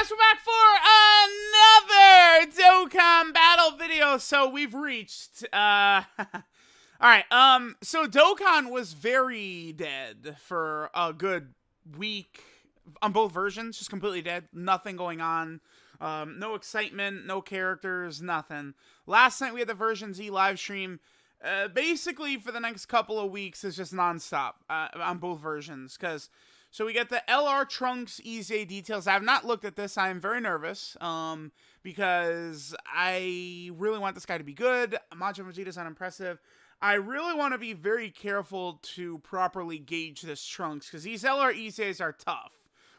guys, we're back for another Dokkan battle video. So we've reached, alright, so Dokkan was very dead for a good week on both versions, just completely dead, nothing going on, no excitement, no characters, nothing. Last night we had the version Z live stream. Basically for the next couple of weeks is just nonstop, on both versions, because so we get the LR Trunks EZA details. I have not looked at this. I am very nervous, because I really want this guy to be good. Majin Vegeta's unimpressive. I really want to be very careful to properly gauge this Trunks, because these LR EZAs are tough.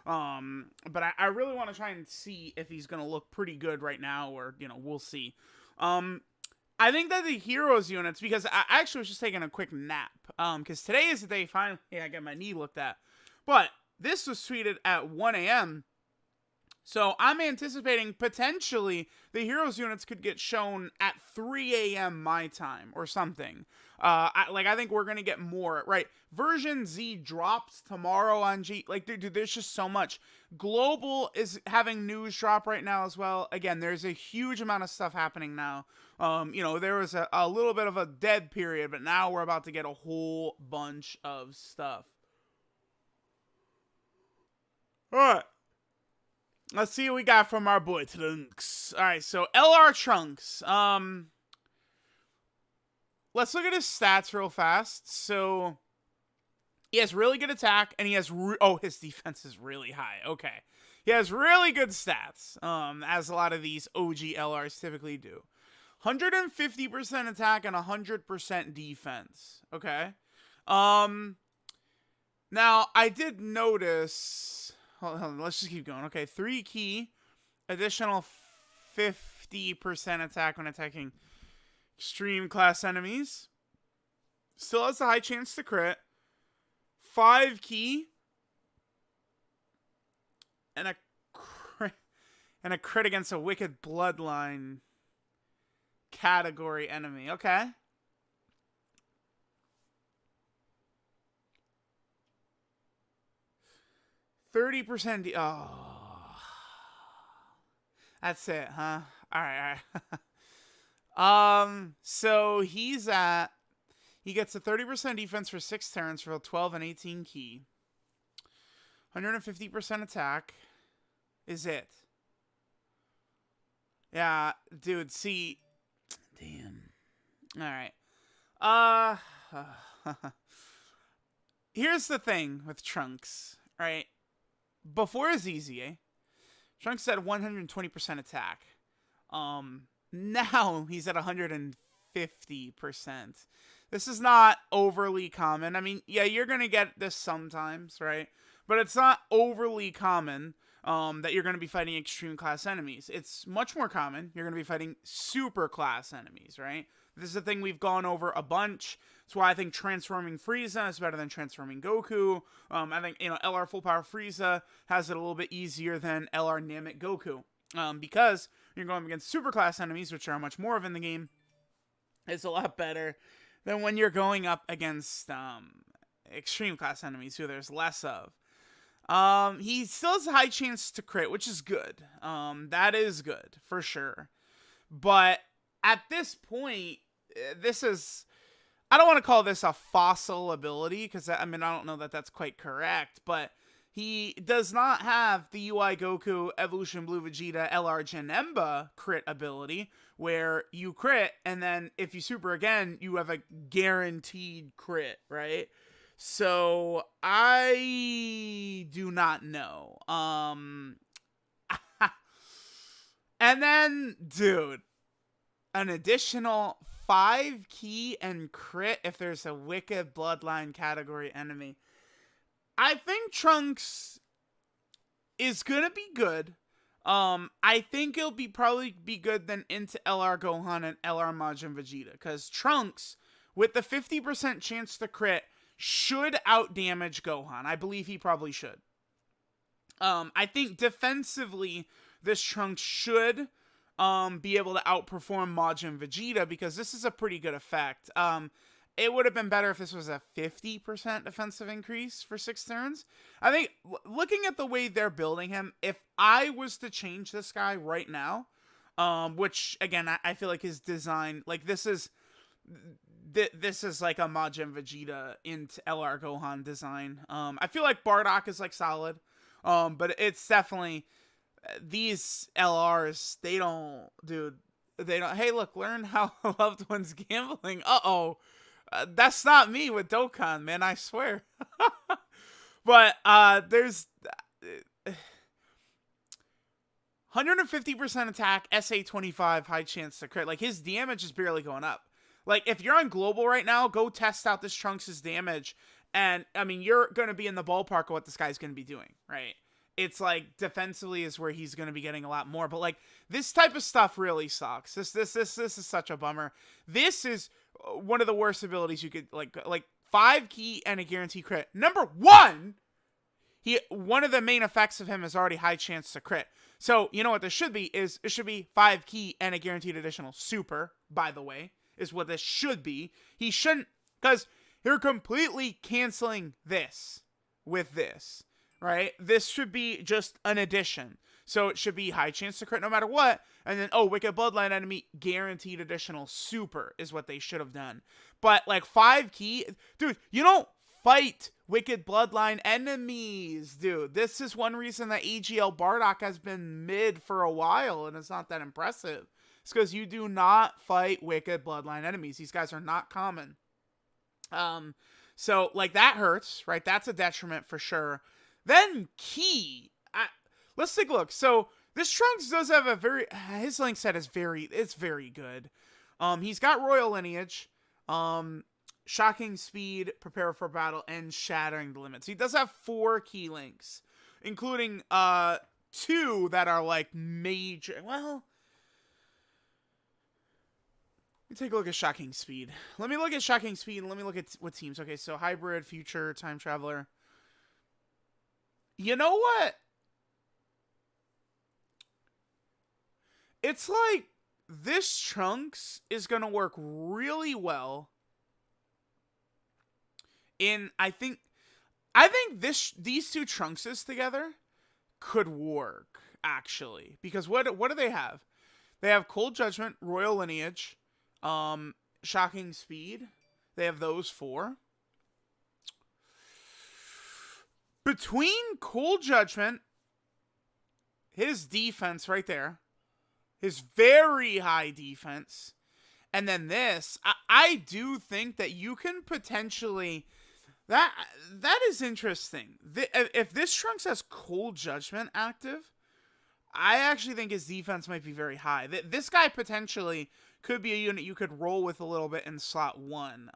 But I really want to try and see if he's going to look pretty good right now, or, you know, we'll see. I think that the heroes units, because I actually was just taking a quick nap, because today is the day finally I get my knee looked at. But this was tweeted at 1 a.m. So I'm anticipating potentially the heroes units could get shown at 3 a.m. my time or something. I think we're going to get more, right? Version Z drops tomorrow on G. Like, dude, there's just so much. Global is having news drop right now as well. Again, there's a huge amount of stuff happening now. You know, there was a little bit of a dead period, but now we're about to get a whole bunch of stuff. Alright. Let's see what we got from our boy TRUNKS. Alright, so LR Trunks. Let's look at his stats real fast. So he has really good attack, and he has his defense is really high. Okay. He has really good stats. As a lot of these OG LRs typically do. 150% attack and 100% defense. Okay. Now I did notice. Hold on, let's just keep going. Okay, 3 key, additional 50% attack when attacking extreme class enemies. Still has a high chance to crit. 5 key, and a crit against a wicked bloodline category enemy. Okay. 30%. Oh, that's it, huh? All right. So he gets a 30% defense for 6 turns for 12 and 18 key. 150% attack is it. Yeah, dude. See, damn. All right. Here's the thing with Trunks, right? Before his EZA, Trunks had 120% attack. Now he's at 150%. This is not overly common. I mean, yeah, you're going to get this sometimes, right? But it's not overly common that you're going to be fighting extreme class enemies. It's much more common. You're going to be fighting super class enemies, right? This is a thing we've gone over a bunch. That's why I think transforming Frieza is better than transforming Goku. I think, LR Full Power Frieza has it a little bit easier than LR Namek Goku. Because you're going against super class enemies, which are much more of in the game. It's a lot better than when you're going up against extreme class enemies, who there's less of. He still has a high chance to crit, which is good. That is good, for sure. But at this point, this is... I don't want to call this a fossil ability, because, I don't know that that's quite correct, but he does not have the UI Goku, Evolution Blue Vegeta, LR Janemba crit ability, where you crit, and then if you super again, you have a guaranteed crit, right? So, I do not know. And then, dude, an additional 5 key and crit if there's a wicked bloodline category enemy. I think Trunks is gonna be good. I think it'll probably be good then into LR Gohan and LR Majin Vegeta, because Trunks, with the 50% chance to crit, should outdamage Gohan. I believe he probably should. I think defensively, this Trunks should be able to outperform Majin Vegeta, because this is a pretty good effect. It would have been better if this was a 50% defensive increase for 6 turns. I think, looking at the way they're building him, if I was to change this guy right now, which, again, I feel like his design, like, this is like a Majin Vegeta into LR Gohan design. I feel like Bardock is, like, solid, but it's definitely, these LRs, they don't, hey, look, learn how loved ones gambling. That's not me with Dokkan, man, I swear. But, there's 150% attack, SA 25, high chance to crit. Like, his damage is barely going up. Like, if you're on global right now, go test out this Trunks' damage. And, I mean, you're going to be in the ballpark of what this guy's going to be doing, right? It's like, defensively is where he's going to be getting a lot more. But, like, this type of stuff really sucks. This is such a bummer. This is one of the worst abilities you could, like 5 key and a guarantee crit. Number 1, one of the main effects of him is already high chance to crit. So, you know what this should be is, it should be 5 key and a guaranteed additional super, by the way, is what this should be. He shouldn't, because you're completely canceling this with this, right? This should be just an addition. So it should be high chance to crit no matter what. And then, Wicked Bloodline enemy, guaranteed additional super is what they should have done. But, like, 5 key, dude, you don't fight Wicked Bloodline enemies, dude. This is one reason that AGL Bardock has been mid for a while, and it's not that impressive. It's because you do not fight Wicked Bloodline enemies. These guys are not common. So, like, that hurts, right? That's a detriment for sure. Then, key. Let's take a look. So, this Trunks does have a his link set is very good. He's got Royal Lineage, Shocking Speed, Prepare for Battle, and Shattering the Limits. He does have 4 key links, including 2 that are, like, major. Well, let me take a look at Shocking Speed. Let me look at Shocking Speed, and let me look at what teams. Okay, so Hybrid, Future, Time Traveler. You know what? It's like, this Trunks is going to work really well in, I think these 2 Trunkses together could work, actually. Because what do they have? They have Cold Judgment, Royal Lineage, Shocking Speed. They have those 4. Between Cold Judgment, his defense right there, his very high defense, and then this, I do think that you can potentially, that is interesting. If this Trunks has Cold Judgment active, I actually think his defense might be very high. This guy potentially could be a unit you could roll with a little bit in slot 1.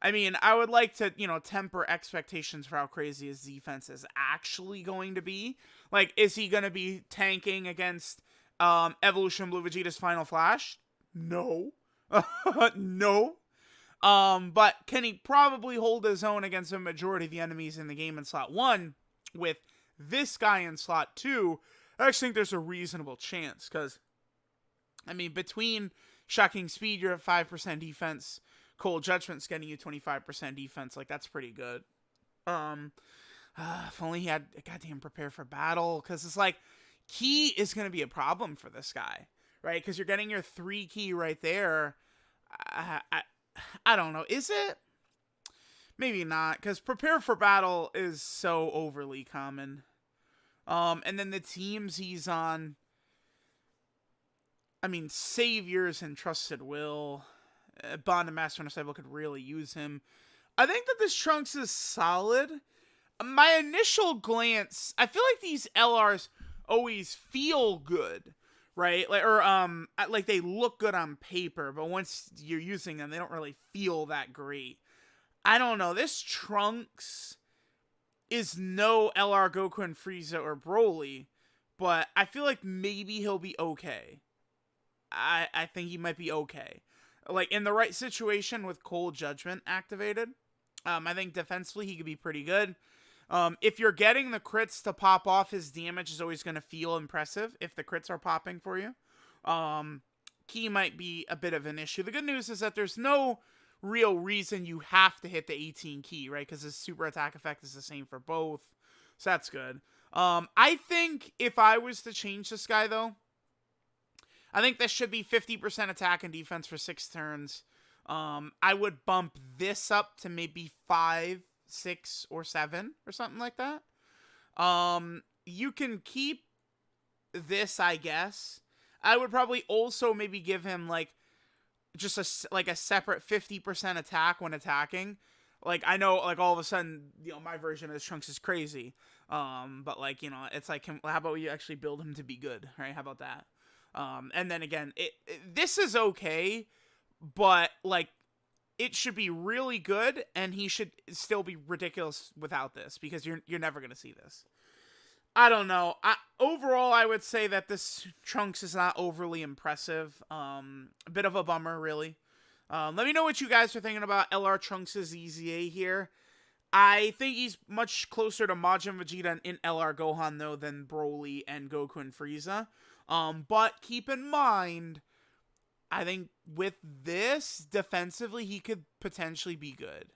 I mean, I would like to, temper expectations for how crazy his defense is actually going to be. Like, is he going to be tanking against Evolution Blue Vegeta's Final Flash? No. No. But can he probably hold his own against a majority of the enemies in the game in slot 1 with this guy in slot 2? I actually think there's a reasonable chance, because, I mean, between Shocking Speed, you're at 5% defense. Cold Judgment's getting you 25% defense. Like, that's pretty good. If only he had a goddamn Prepare for Battle, because it's like, key is going to be a problem for this guy, right? Because you're getting your 3 key right there. I don't know. Is it? Maybe not, because Prepare for Battle is so overly common. And then the teams he's on, I mean, Saviors and Trusted Will, Bond and Master Disciple could really use him. I think that this Trunks is solid. My initial glance, I feel like these LRs always feel good, right? Like they look good on paper, but once you're using them, they don't really feel that great. I don't know. This Trunks is no LR Goku and Frieza or Broly, but I feel like maybe he'll be okay. I think he might be okay. Like, in the right situation with Cold Judgment activated, I think defensively he could be pretty good. If you're getting the crits to pop off, his damage is always going to feel impressive if the crits are popping for you. Key might be a bit of an issue. The good news is that there's no real reason you have to hit the 18 key, right? Because his super attack effect is the same for both. So that's good. I think if I was to change this guy, though, I think this should be 50% attack and defense for 6 turns. I would bump this up to maybe 5, 6, or 7 or something like that. You can keep this, I guess. I would probably also maybe give him like just a separate 50% attack when attacking. Like, I know, like, all of a sudden, my version of this Trunks is crazy. But like, it's like, how about we actually build him to be good, right? How about that? And then again, this is okay, but like, it should be really good, and he should still be ridiculous without this, because you're never gonna see this. I don't know. Overall, I would say that this Trunks is not overly impressive. A bit of a bummer, really. Let me know what you guys are thinking about LR Trunks' EZA here. I think he's much closer to Majin Vegeta in LR Gohan, though, than Broly and Goku and Frieza. But keep in mind, I think with this, defensively, he could potentially be good.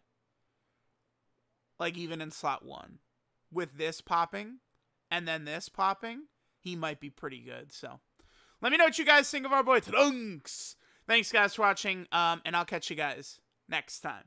Like, even in slot 1. With this popping, and then this popping, he might be pretty good. So, let me know what you guys think of our boy Trunks. Thanks, guys, for watching, and I'll catch you guys next time.